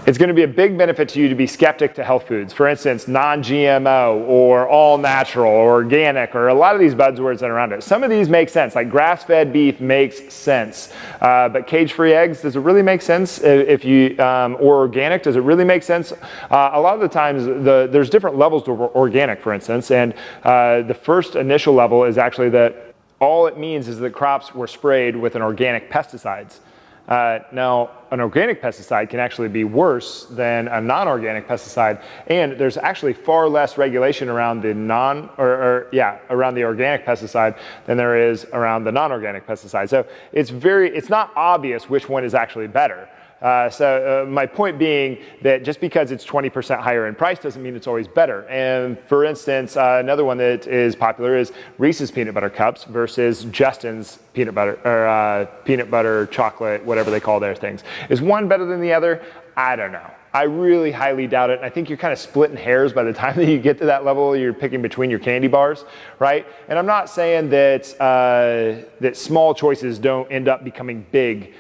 It's going to be a big benefit to you to be skeptic to health foods. For instance, non-GMO or all natural or organic, or a lot of these buzzwords that are around it. Some of these make sense, like grass-fed beef makes sense. But cage-free eggs, does it really make sense? If you, or organic, does it really make sense? A lot of the times, there's different levels to organic, for instance, and the first initial level is actually that all it means is that crops were sprayed with an organic pesticides. Now, an organic pesticide can actually be worse than a non-organic pesticide, and there's actually far less regulation around the around the organic pesticide than there is around the non-organic pesticide. So it's not obvious which one is actually better. My point being that just because it's 20% higher in price doesn't mean it's always better. And for instance, another one that is popular is Reese's peanut butter cups versus Justin's peanut butter or peanut butter chocolate, whatever they call their things. Is one better than the other? I don't know. I really highly doubt it. And I think you're kind of splitting hairs by the time that you get to that level. You're picking between your candy bars, right? And I'm not saying that that small choices don't end up becoming big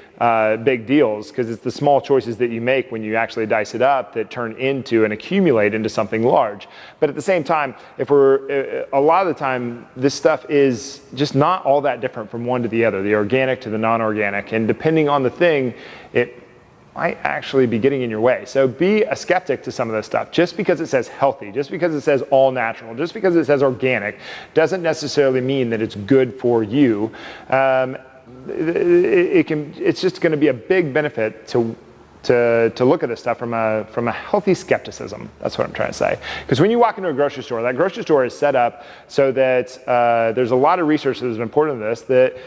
deals, because it's the small choices that you make when you actually dice it up that turn into and accumulate into something large. But at the same time, a lot of the time, this stuff is just not all that different from one to the other, the organic to the non-organic. And depending on the thing, it might actually be getting in your way. So be a skeptic to some of this stuff. Just because it says healthy, just because it says all natural, just because it says organic, doesn't necessarily mean that it's good for you. It's just going to be a big benefit to look at this stuff from a healthy skepticism. That's what I'm trying to say. Because when you walk into a grocery store, that grocery store is set up so that there's a lot of research that has been poured into this that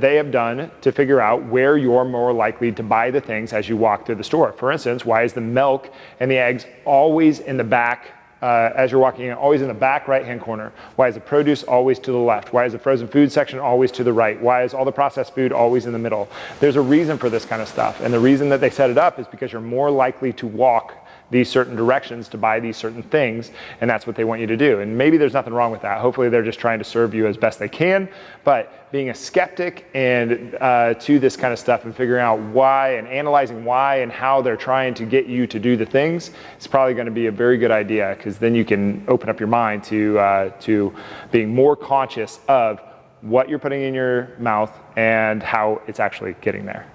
they have done to figure out where you're more likely to buy the things as you walk through the store. For instance, why is the milk and the eggs always in the back as you're walking in, always in the back right-hand corner? Why is the produce always to the left? Why is the frozen food section always to the right? Why is all the processed food always in the middle? There's a reason for this kind of stuff. And the reason that they set it up is because you're more likely to walk these certain directions to buy these certain things, and that's what they want you to do. And maybe there's nothing wrong with that. Hopefully they're just trying to serve you as best they can, but being a skeptic and to this kind of stuff and figuring out why and analyzing why and how they're trying to get you to do the things is probably going to be a very good idea, because then you can open up your mind to being more conscious of what you're putting in your mouth and how it's actually getting there.